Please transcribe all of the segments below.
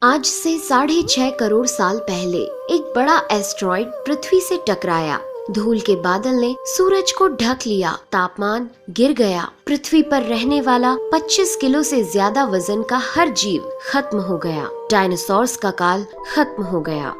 आज से 6.5 करोड़ साल पहले एक बड़ा एस्ट्रॉइड पृथ्वी से टकराया। धूल के बादल ने सूरज को ढक लिया, तापमान गिर गया। पृथ्वी पर रहने वाला 25 किलो से ज्यादा वजन का हर जीव खत्म हो गया। डायनासोर्स का काल खत्म हो गया।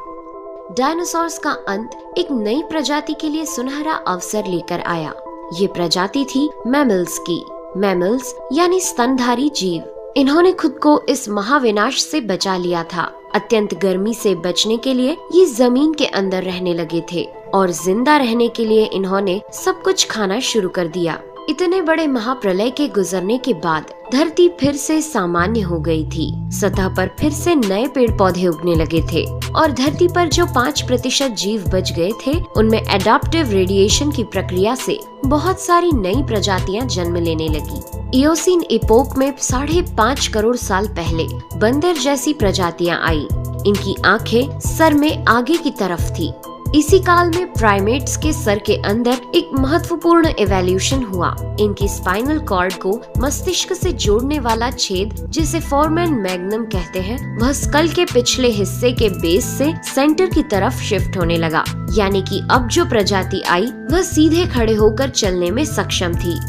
डायनासोर्स का अंत एक नई प्रजाति के लिए सुनहरा अवसर लेकर आया। ये प्रजाति थी मैमल्स की। मैमल्स यानी स्तनधारी जीव। इन्होंने खुद को इस महाविनाश से बचा लिया था। अत्यंत गर्मी से बचने के लिए ये जमीन के अंदर रहने लगे थे और जिंदा रहने के लिए इन्होंने सब कुछ खाना शुरू कर दिया। इतने बड़े महाप्रलय के गुजरने के बाद धरती फिर से सामान्य हो गई थी। सतह पर फिर से नए पेड़ पौधे उगने लगे थे और धरती पर जो 5% जीव बच गए थे, उनमें एडाप्टिव रेडिएशन की प्रक्रिया से बहुत सारी नई प्रजातियां जन्म लेने लगी। इयोसीन इपोक में 5.5 करोड़ साल पहले बंदर जैसी प्रजातियां आई। इनकी आंखें सर में आगे की तरफ थी। इसी काल में प्राइमेट्स के सर के अंदर एक महत्वपूर्ण एवोल्यूशन हुआ। इनकी स्पाइनल कॉर्ड को मस्तिष्क से जोड़ने वाला छेद, जिसे फोरमेन मैग्नम कहते हैं, वह स्कल के पिछले हिस्से के बेस से सेंटर की तरफ शिफ्ट होने लगा। यानी कि अब जो प्रजाति आई वह सीधे खड़े होकर चलने में सक्षम थी।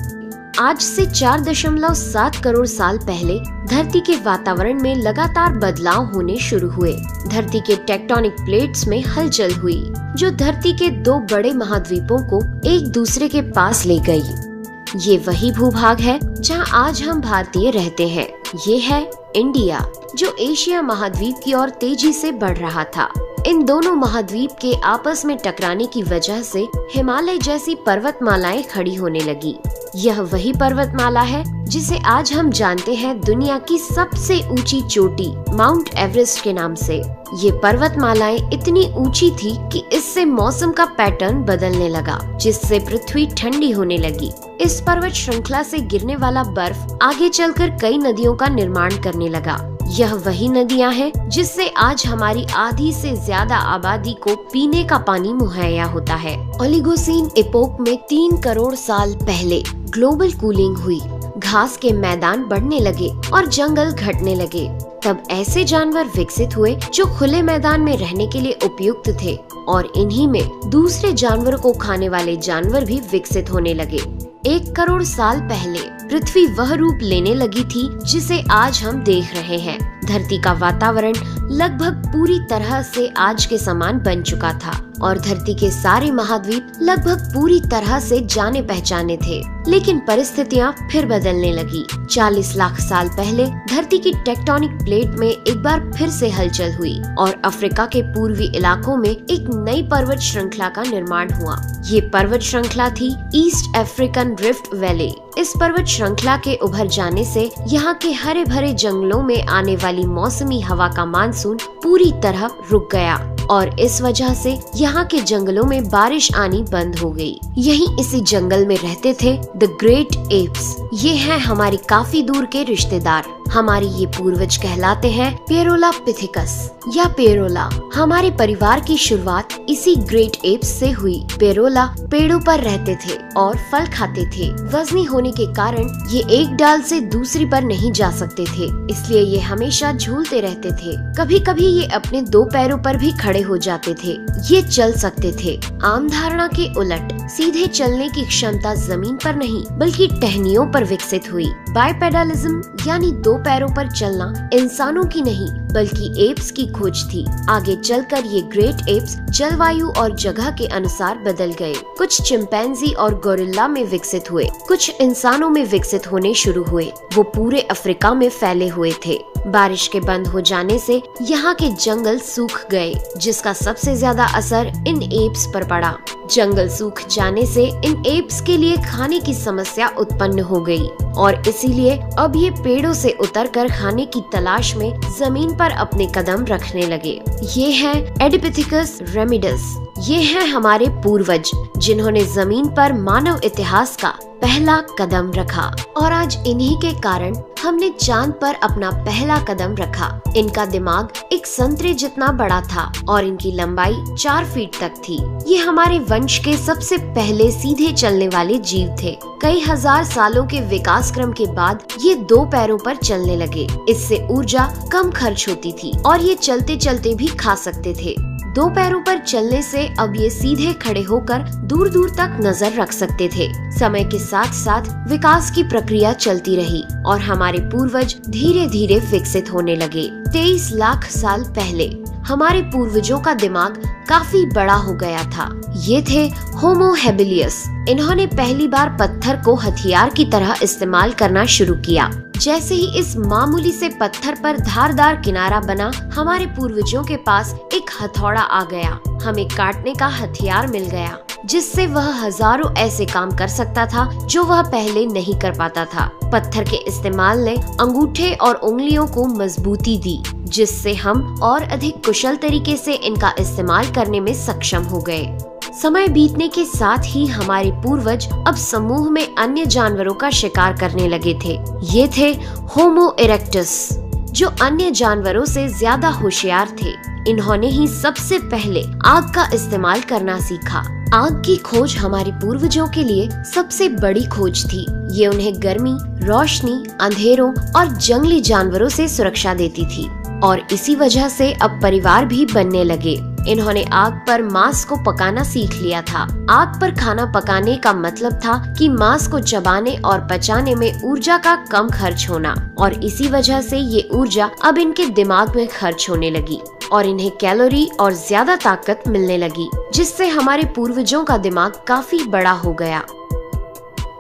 आज से 4.7 करोड़ साल पहले धरती के वातावरण में लगातार बदलाव होने शुरू हुए। धरती के टेक्टोनिक प्लेट्स में हलचल हुई, जो धरती के 2 बड़े महाद्वीपों को एक दूसरे के पास ले गई। ये वही भूभाग है जहां आज हम भारतीय रहते हैं। ये है इंडिया, जो एशिया महाद्वीप की ओर तेजी से बढ़ रहा था। इन दोनों महाद्वीप के आपस में टकराने की वजह से हिमालय जैसी पर्वतमालाएं खड़ी होने लगी। यह वही पर्वतमाला है जिसे आज हम जानते हैं दुनिया की सबसे ऊंची चोटी माउंट एवरेस्ट के नाम से। ये पर्वतमालाएं इतनी ऊंची थी कि इससे मौसम का पैटर्न बदलने लगा, जिससे पृथ्वी ठंडी होने लगी। इस पर्वत श्रृंखला से गिरने वाला बर्फ आगे चलकर कई नदियों का निर्माण करने लगा। यह वही नदियां हैं जिससे आज हमारी आधी से ज्यादा आबादी को पीने का पानी मुहैया होता है। ओलिगोसीन इपोक में 3 करोड़ साल पहले ग्लोबल कूलिंग हुई। घास के मैदान बढ़ने लगे और जंगल घटने लगे। तब ऐसे जानवर विकसित हुए जो खुले मैदान में रहने के लिए उपयुक्त थे, और इन्हीं में दूसरे जानवरों को खाने वाले जानवर भी विकसित होने लगे। 1 करोड़ साल पहले पृथ्वी वह रूप लेने लगी थी जिसे आज हम देख रहे हैं। धरती का वातावरण लगभग पूरी तरह से आज के समान बन चुका था और धरती के सारे महाद्वीप लगभग पूरी तरह से जाने पहचाने थे। लेकिन परिस्थितियां फिर बदलने लगी। 40 लाख साल पहले धरती की टेक्टोनिक प्लेट में एक बार फिर से हलचल हुई और अफ्रीका के पूर्वी इलाकों में एक नई पर्वत श्रृंखला का निर्माण हुआ। ये पर्वत श्रृंखला थी ईस्ट अफ्रीकन रिफ्ट वैली। इस पर्वत श्रृंखला के उभर जाने से यहाँ के हरे भरे जंगलों में आने वाली मौसमी हवा का मानसून पूरी तरह रुक गया और इस वजह से यहाँ के जंगलों में बारिश आनी बंद हो गई। यहीं इसी जंगल में रहते थे द ग्रेट एप्स। ये हैं हमारी काफी दूर के रिश्तेदार। हमारे ये पूर्वज कहलाते हैं पेरोलापिथिकस या पेरोला। हमारे परिवार की शुरुआत इसी ग्रेट एप्स से हुई। पेरोला पेड़ों पर रहते थे और फल खाते थे। वजनी होने के कारण ये एक डाल से दूसरी पर नहीं जा सकते थे, इसलिए ये हमेशा झूलते रहते थे। कभी कभी ये अपने 2 पैरों पर भी खड़े हो जाते थे। ये चल सकते थे। आम धारणा के उलट सीधे चलने की क्षमता जमीन पर नहीं बल्कि टहनियों पर विकसित हुई। बाइपेडलिज्म यानी 2 पैरों पर चलना इंसानों की नहीं बल्कि एप्स की खोज थी। आगे चलकर ये ग्रेट एप्स जलवायु और जगह के अनुसार बदल गए। कुछ चिंपैंजी और गोरिल्ला में विकसित हुए, कुछ इंसानों में विकसित होने शुरू हुए। वो पूरे अफ्रीका में फैले हुए थे। बारिश के बंद हो जाने से यहाँ के जंगल सूख गए, जिसका सबसे ज्यादा असर इन एप्स पर पड़ा। जंगल सूख जाने से इन एप्स के लिए खाने की समस्या उत्पन्न हो गई और इसीलिए अब ये पेड़ों से उतरकर खाने की तलाश में जमीन पर अपने कदम रखने लगे। ये है एडिपिथिकस रेमिडस ये हैं हमारे पूर्वज, जिन्होंने जमीन पर मानव इतिहास का पहला कदम रखा और आज इन्हीं के कारण हमने चांद पर अपना पहला कदम रखा। इनका दिमाग एक संतरे जितना बड़ा था और इनकी लंबाई 4 फीट तक थी। ये हमारे वंश के सबसे पहले सीधे चलने वाले जीव थे। कई हजार सालों के विकास क्रम के बाद ये 2 पैरों पर चलने लगे। इससे ऊर्जा कम खर्च होती थी और ये चलते चलते भी खा सकते थे। 2 पैरों पर चलने से अब ये सीधे खड़े होकर दूर दूर तक नजर रख सकते थे। समय के साथ साथ विकास की प्रक्रिया चलती रही और हमारे पूर्वज धीरे धीरे विकसित होने लगे। 23 लाख साल पहले हमारे पूर्वजों का दिमाग काफी बड़ा हो गया था। ये थे होमो हेबिलियस। इन्होंने पहली बार पत्थर को हथियार की तरह इस्तेमाल करना शुरू किया। जैसे ही इस मामूली से पत्थर पर धारदार किनारा बना, हमारे पूर्वजों के पास एक हथौड़ा आ गया। हमें काटने का हथियार मिल गया, जिससे वह हजारों ऐसे काम कर सकता था जो वह पहले नहीं कर पाता था। पत्थर के इस्तेमाल ने अंगूठे और उंगलियों को मजबूती दी, जिससे हम और अधिक कुशल तरीके से इनका इस्तेमाल करने में सक्षम हो गए। समय बीतने के साथ ही हमारे पूर्वज अब समूह में अन्य जानवरों का शिकार करने लगे थे। ये थे होमो इरेक्टस, जो अन्य जानवरों से ज्यादा होशियार थे। इन्होंने ही सबसे पहले आग का इस्तेमाल करना सीखा। आग की खोज हमारे पूर्वजों के लिए सबसे बड़ी खोज थी। ये उन्हें गर्मी, रोशनी, अंधेरों और जंगली जानवरों से सुरक्षा देती थी और इसी वजह से अब परिवार भी बनने लगे। इन्होंने आग पर मांस को पकाना सीख लिया था। आग पर खाना पकाने का मतलब था कि मांस को चबाने और पचाने में ऊर्जा का कम खर्च होना और इसी वजह से ये ऊर्जा अब इनके दिमाग में खर्च होने लगी और इन्हें कैलोरी और ज्यादा ताकत मिलने लगी, जिससे हमारे पूर्वजों का दिमाग काफी बड़ा हो गया।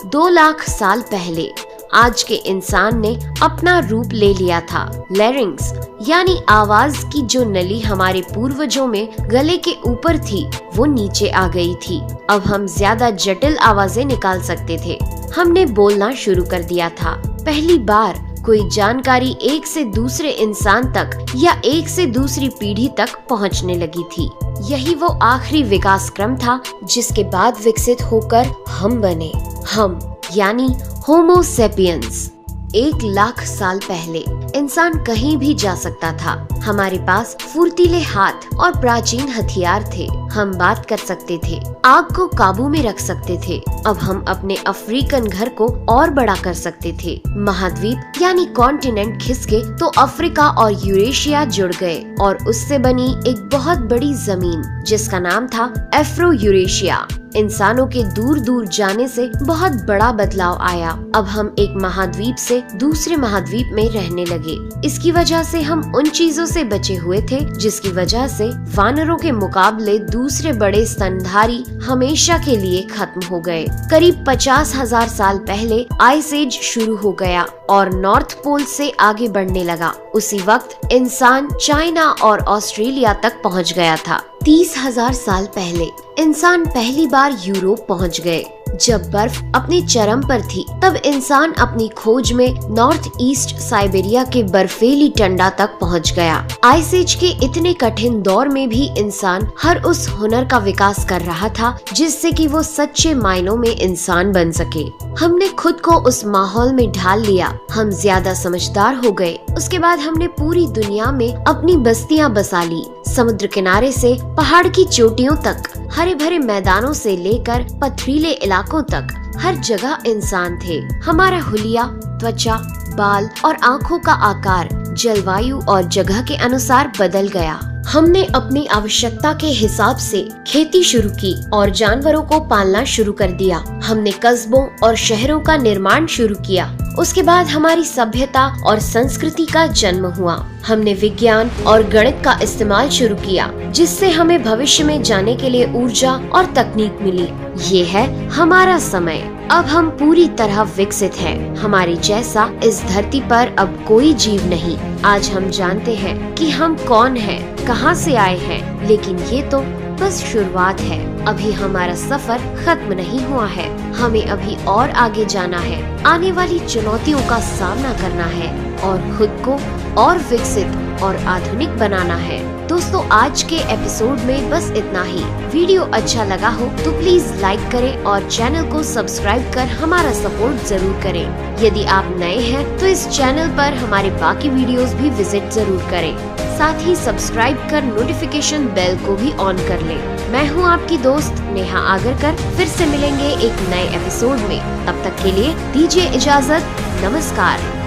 2 लाख साल पहले आज के इंसान ने अपना रूप ले लिया था। लैरिंग्स यानी आवाज की जो नली हमारे पूर्वजों में गले के ऊपर थी, वो नीचे आ गई थी। अब हम ज्यादा जटिल आवाजें निकाल सकते थे। हमने बोलना शुरू कर दिया था। पहली बार कोई जानकारी एक से दूसरे इंसान तक या एक से दूसरी पीढ़ी तक पहुंचने लगी थी। यही वो आखिरी विकास क्रम था जिसके बाद विकसित होकर हम बने। हम यानी होमो सेपियंस। 1 लाख साल पहले इंसान कहीं भी जा सकता था। हमारे पास फुर्तीले हाथ और प्राचीन हथियार थे। हम बात कर सकते थे, आग को काबू में रख सकते थे। अब हम अपने अफ्रीकन घर को और बड़ा कर सकते थे। महाद्वीप यानी कॉन्टिनेंट खिसके तो अफ्रीका और यूरेशिया जुड़ गए और उससे बनी एक बहुत बड़ी जमीन जिसका नाम था एफ्रो यूरेशिया। इंसानों के दूर दूर जाने से बहुत बड़ा बदलाव आया। अब हम एक महाद्वीप से दूसरे महाद्वीप में रहने लगे। इसकी वजह से हम उन चीजों से बचे हुए थे जिसकी वजह से वानरों के मुकाबले दूसरे बड़े स्तनधारी हमेशा के लिए खत्म हो गए। करीब 50,000 साल पहले आइस एज शुरू हो गया और नॉर्थ पोल से आगे बढ़ने लगा। उसी वक्त इंसान चाइना और ऑस्ट्रेलिया तक पहुंच गया था। 30,000 साल पहले इंसान पहली बार यूरोप पहुंच गए। जब बर्फ अपने चरम पर थी, तब इंसान अपनी खोज में नॉर्थ ईस्ट साइबेरिया के बर्फीली टंडा तक पहुंच गया। आइस एज के इतने कठिन दौर में भी इंसान हर उस हुनर का विकास कर रहा था जिससे कि वो सच्चे मायनों में इंसान बन सके। हमने खुद को उस माहौल में ढाल लिया। हम ज्यादा समझदार हो गए। उसके बाद हमने पूरी दुनिया में अपनी बस्तियां बसा ली। समुद्र किनारे से पहाड़ की चोटियों तक, हरे भरे मैदानों से लेकर पथरीले इलाकों तक हर जगह इंसान थे। हमारा हुलिया, त्वचा, बाल और आँखों का आकार जलवायु और जगह के अनुसार बदल गया। हमने अपनी आवश्यकता के हिसाब से खेती शुरू की और जानवरों को पालना शुरू कर दिया। हमने कस्बों और शहरों का निर्माण शुरू किया। उसके बाद हमारी सभ्यता और संस्कृति का जन्म हुआ। हमने विज्ञान और गणित का इस्तेमाल शुरू किया, जिससे हमें भविष्य में जाने के लिए ऊर्जा और तकनीक मिली। ये है हमारा समय। अब हम पूरी तरह विकसित हैं। हमारे जैसा इस धरती पर अब कोई जीव नहीं। आज हम जानते हैं कि हम कौन हैं, कहां से आए हैं, लेकिन ये तो बस शुरुआत है। अभी हमारा सफर खत्म नहीं हुआ है। हमें अभी और आगे जाना है, आने वाली चुनौतियों का सामना करना है और खुद को और विकसित और आधुनिक बनाना है। दोस्तों आज के एपिसोड में बस इतना ही। वीडियो अच्छा लगा हो तो प्लीज लाइक करें और चैनल को सब्सक्राइब कर हमारा सपोर्ट जरूर करें। यदि आप नए हैं तो इस चैनल पर हमारे बाकी वीडियोस भी विजिट जरूर करें। साथ ही सब्सक्राइब कर नोटिफिकेशन बेल को भी ऑन कर लें। मैं हूं आपकी दोस्त नेहा आगरकर। फिर से मिलेंगे एक नए एपिसोड में। तब तक के लिए दीजिए इजाजत। नमस्कार।